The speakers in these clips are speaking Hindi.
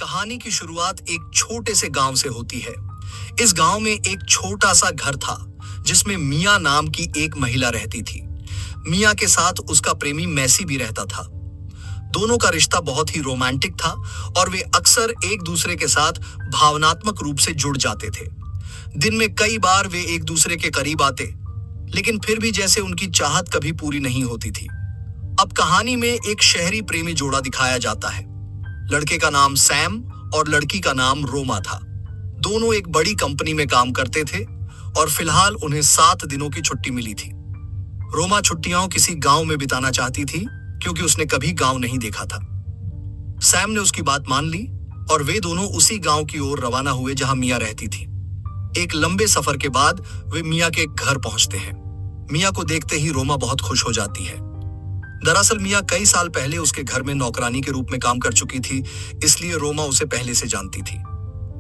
कहानी की शुरुआत एक छोटे से गांव से होती है। इस गांव में एक छोटा सा घर था जिसमें मियां नाम की एक महिला रहती थी। मियां के साथ उसका प्रेमी मैसी भी रहता था। दोनों का रिश्ता बहुत ही रोमांटिक था और वे अक्सर एक दूसरे के साथ भावनात्मक रूप से जुड़ जाते थे। दिन में कई बार वे एक दूसरे के करीब आते, लेकिन फिर भी जैसे उनकी चाहत कभी पूरी नहीं होती थी। अब कहानी में एक शहरी प्रेमी जोड़ा दिखाया जाता है। लड़के का नाम सैम और लड़की का नाम रोमा था। दोनों एक बड़ी कंपनी में काम करते थे और फिलहाल उन्हें 7 दिनों की छुट्टी मिली थी। रोमा छुट्टियां किसी गांव में बिताना चाहती थी क्योंकि उसने कभी गांव नहीं देखा था। सैम ने उसकी बात मान ली और वे दोनों उसी गांव की ओर रवाना हुए जहां मियां रहती थी। एक लंबे सफर के बाद वे मियां के घर पहुंचते हैं। मियां को देखते ही रोमा बहुत खुश हो जाती है। दरअसल मियां कई साल पहले उसके घर में नौकरानी के रूप में काम कर चुकी थी, इसलिए रोमा उसे पहले से जानती थी।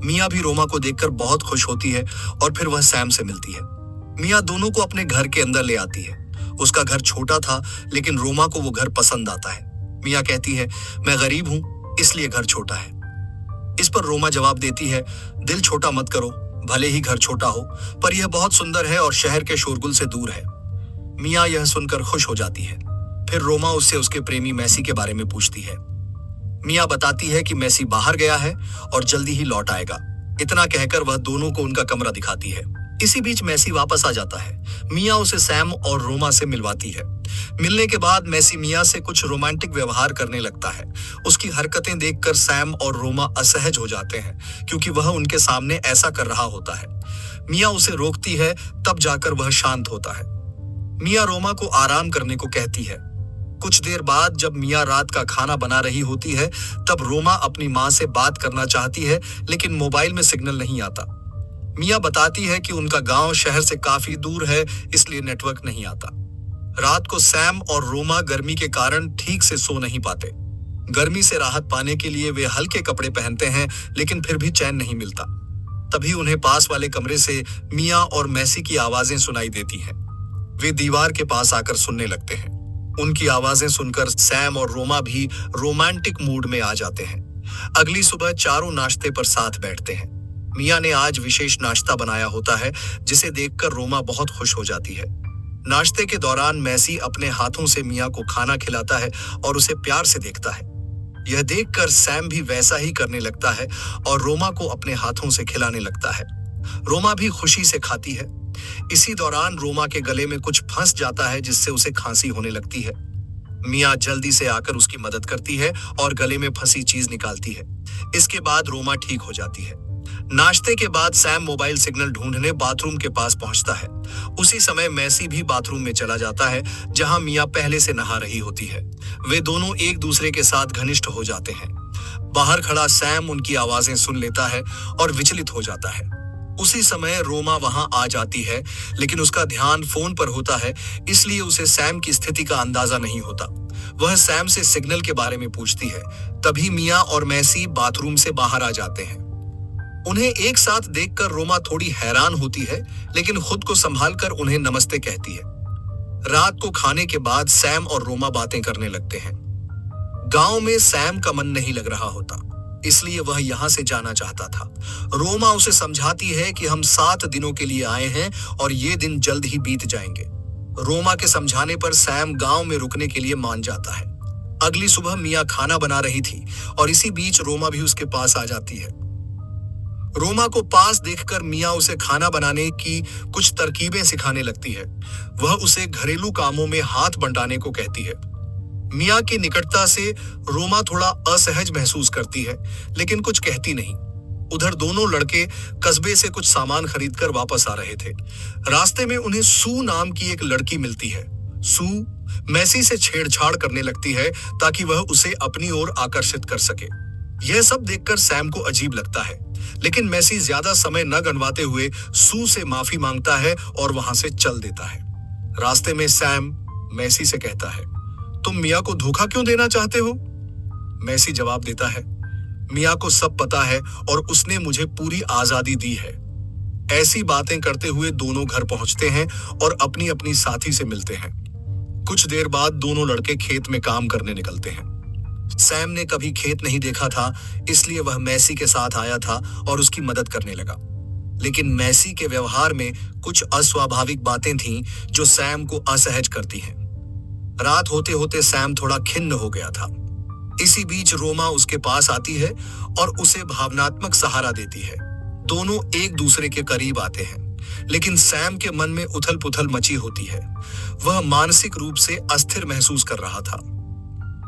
मियां भी रोमा को देखकर बहुत खुश होती है और फिर वह सैम से मिलती है। मियां दोनों को अपने घर के अंदर ले आती है। उसका घर छोटा था, लेकिन रोमा को वो घर पसंद आता है। मियां कहती है, मैं गरीब हूं इसलिए घर छोटा है। इस पर रोमा जवाब देती है, दिल छोटा मत करो, भले ही घर छोटा हो, पर यह बहुत सुंदर है और शहर के शोरगुल से दूर है। मियां यह सुनकर खुश हो जाती है। फिर रोमा उससे उसके प्रेमी मैसी के बारे में पूछती है। मियां बताती है कि मैसी बाहर गया है और जल्दी ही लौट आएगा। इतना कहकर वह दोनों को उनका कमरा दिखाती है। इसी बीच मैसी वापस आ जाता है। मियां उसे सैम और रोमा से मिलवाती है। मिलने के बाद मैसी मियां से कुछ रोमांटिक व्यवहार करने लगता है। उसकी हरकतें देखकर सैम और रोमा असहज हो जाते हैं क्योंकि वह उनके सामने ऐसा कर रहा होता है। मियां उसे रोकती है, तब जाकर वह शांत होता है। मियां रोमा को आराम करने को कहती है। कुछ देर बाद जब मियां रात का खाना बना रही होती है, तब रोमा अपनी मां से बात करना चाहती है, लेकिन मोबाइल में सिग्नल नहीं आता। मियां बताती है कि उनका गांव शहर से काफी दूर है, इसलिए नेटवर्क नहीं आता। रात को सैम और रोमा गर्मी के कारण ठीक से सो नहीं पाते। गर्मी से राहत पाने के लिए वे हल्के कपड़े पहनते हैं, लेकिन फिर भी चैन नहीं मिलता। तभी उन्हें पास वाले कमरे से मियां और मैसी की आवाजें सुनाई देती हैं। वे दीवार के पास आकर सुनने लगते हैं। उनकी आवाजें सुनकर सैम और रोमा भी रोमांटिक मूड में आ जाते हैं। अगली सुबह चारों नाश्ते पर साथ बैठते हैं। मियां ने आज विशेष नाश्ता बनाया होता है, जिसे देखकर रोमा बहुत खुश हो जाती है। नाश्ते के दौरान मैसी अपने हाथों से मियां को खाना खिलाता है और उसे प्यार से देखता है। यह देखकर सैम भी वैसा ही करने लगता है और रोमा को अपने हाथों से खिलाने लगता है। रोमा भी खुशी से खाती है। इसी दौरान रोमा के गले में कुछ फंस जाता है, जिससे उसे खांसी होने लगती है। मियां जल्दी से आकर उसकी मदद करती है और गले में फंसी चीज निकालती है। इसके बाद रोमा ठीक हो जाती है। नाश्ते के बाद सैम मोबाइल सिग्नल ढूंढने बाथरूम के पास पहुंचता है। उसी समय मैसी भी बाथरूम में चला जाता है, जहां मियां पहले से नहा रही होती है। वे दोनों एक दूसरे के साथ घनिष्ठ हो जाते हैं। बाहर खड़ा सैम उनकी आवाजें सुन लेता है और विचलित हो जाता है। उसी समय रोमा वहां आ जाती है, लेकिन उसका ध्यान फोन पर होता है, इसलिए उसे सैम की स्थिति का अंदाजा नहीं होता। वह सैम से सिग्नल के बारे में पूछती है। तभी मियां और मैसी बाथरूम से बाहर आ जाते हैं। उन्हें एक साथ देखकर रोमा थोड़ी हैरान होती है, लेकिन खुद को संभालकर उन्हें नमस्ते कहती है। रात को खाने के बाद सैम और रोमा बातें करने लगते हैं। गांव में सैम का मन नहीं लग रहा होता, इसलिए वह यहां से जाना चाहता था। रोमा उसे समझाती है कि हम 7 दिनों के लिए आए हैं और ये दिन जल्द ही बीत जाएंगे। रोमा के समझाने पर सैम गांव में रुकने के लिए मान जाता है। अगली सुबह मियां खाना बना रही थी और इसी बीच रोमा भी उसके पास आ जाती है। रोमा को पास देखकर मियां उसे खाना बनाने की कुछ तरकीबें सिखाने लगती है। वह उसे घरेलू कामों में हाथ बंटाने को कहती है। मियां की निकटता से रोमा थोड़ा असहज महसूस करती है, लेकिन कुछ कहती नहीं। उधर दोनों लड़के कस्बे से कुछ सामान खरीदकर वापस आ रहे थे। रास्ते में उन्हें सू नाम की एक लड़की मिलती है। सू मैसी से छेड़छाड़ करने लगती है ताकि वह उसे अपनी ओर आकर्षित कर सके। यह सब देखकर सैम को अजीब लगता है, लेकिन मैसी ज्यादा समय न गंवाते हुए सू से माफी मांगता है और वहां से चल देता है। रास्ते में सैम मैसी से कहता है, तुम मियां को धोखा क्यों देना चाहते हो? मैसी जवाब देता है, मियां को सब पता है और उसने मुझे पूरी आजादी दी है। ऐसी बातें करते हुए दोनों घर पहुंचते हैं और अपनी अपनी साथी से मिलते हैं। कुछ देर बाद दोनों लड़के खेत में काम करने निकलते हैं। सैम ने कभी खेत नहीं देखा था, इसलिए वह मैसी के साथ आया था और उसकी मदद करने लगा। लेकिन मैसी के व्यवहार में कुछ अस्वाभाविक बातें थीं जो सैम को असहज करती हैं। रात होते होते सैम थोड़ा खिन्न हो गया था। इसी बीच रोमा उसके पास आती है और उसे भावनात्मक सहारा देती है। दोनों एक दूसरे के करीब आते हैं, लेकिन सैम के मन में उथल पुथल मची होती है। वह मानसिक रूप से अस्थिर महसूस कर रहा था।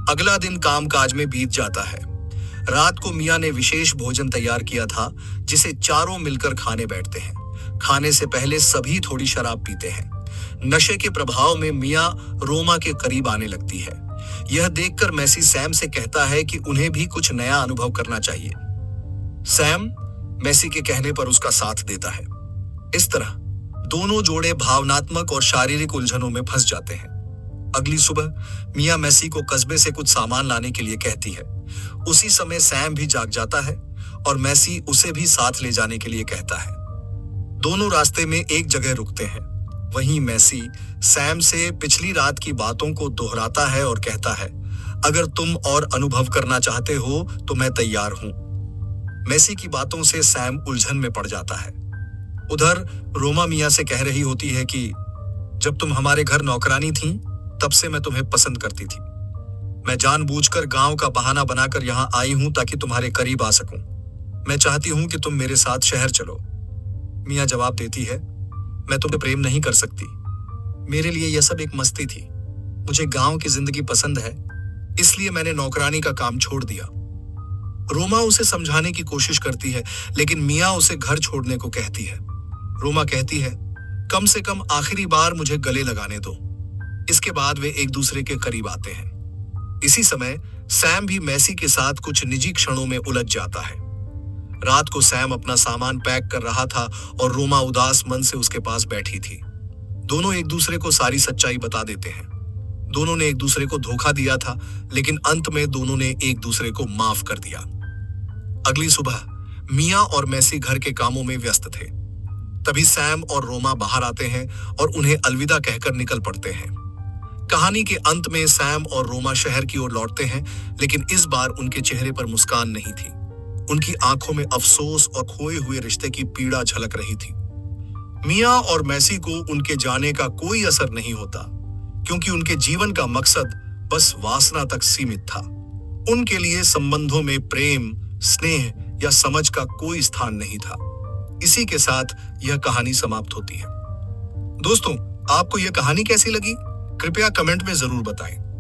अगला दिन कामकाज में बीत जाता है। रात को मियां ने विशेष भोजन तैयार किया था, जिसे चारों मिलकर खाने बैठते हैं। खाने से पहले सभी थोड़ी शराब पीते हैं। नशे के प्रभाव में मियां रोमा के करीब आने लगती है। यह देखकर मैसी सैम से कहता है कि उन्हें भी कुछ नया अनुभव करना चाहिए। सैम मैसी के कहने पर उसका साथ देता है। इस तरह दोनों जोड़े भावनात्मक और शारीरिक उलझनों में फंस जाते हैं। अगली सुबह मियां मैसी को कस्बे से कुछ सामान लाने के लिए कहती है। उसी समय सैम भी जाग जाता है और मैसी उसे भी साथ ले जाने के लिए कहता है। दोनों रास्ते में एक जगह रुकते हैं। वहीं मैसी सैम से पिछली रात की बातों को दोहराता है और कहता है, अगर तुम और अनुभव करना चाहते हो तो मैं तैयार हूं। मैसी की बातों से सैम उलझन में पड़ जाता है। उधर रोमा मियां से कह रही होती है कि जब तुम हमारे घर नौकरानी थीं, तब से मैं तुम्हें पसंद करती थी। मैं जानबूझकर गांव का बहाना बनाकर यहां आई हूं ताकि तुम्हारे करीब आ सकूं। मैं चाहती हूं कि तुम मेरे साथ शहर चलो। मियां जवाब देती है, मैं तुम्हें प्रेम नहीं कर सकती। मेरे लिए यह सब एक मस्ती थी। मुझे गांव की जिंदगी पसंद है, इसलिए मैंने नौकरानी का काम छोड़ दिया। रोमा उसे समझाने की कोशिश करती है, लेकिन मियां उसे घर छोड़ने को कहती है। रोमा कहती है, कम से कम आखिरी बार मुझे गले लगाने दो। इसके बाद वे एक दूसरे के करीब आते हैं। इसी समय सैम भी मैसी के साथ कुछ निजी क्षणों में उलझ जाता है। रात को सैम अपना सामान पैक कर रहा था और रोमा उदास मन से उसके पास बैठी थी। दोनों एक दूसरे को सारी सच्चाई बता देते हैं। दोनों ने एक दूसरे को धोखा दिया था, लेकिन अंत में दोनों ने एक दूसरे को माफ कर दिया। अगली सुबह मियां और मैसी घर के कामों में व्यस्त थे। तभी सैम और रोमा बाहर आते हैं और उन्हें अलविदा कहकर निकल पड़ते हैं। कहानी के अंत में सैम और रोमा शहर की ओर लौटते हैं, लेकिन इस बार उनके चेहरे पर मुस्कान नहीं थी। उनकी आंखों में अफसोस और खोए हुए रिश्ते की पीड़ा झलक रही थी। मियां और मैसी को उनके जाने का कोई असर नहीं होता, क्योंकि उनके जीवन का मकसद बस वासना तक सीमित था। उनके लिए संबंधों में प्रेम, स्नेह या समझ का कोई स्थान नहीं था। इसी के साथ यह कहानी समाप्त होती है। दोस्तों, आपको यह कहानी कैसी लगी? कृपया कमेंट में जरूर बताएं।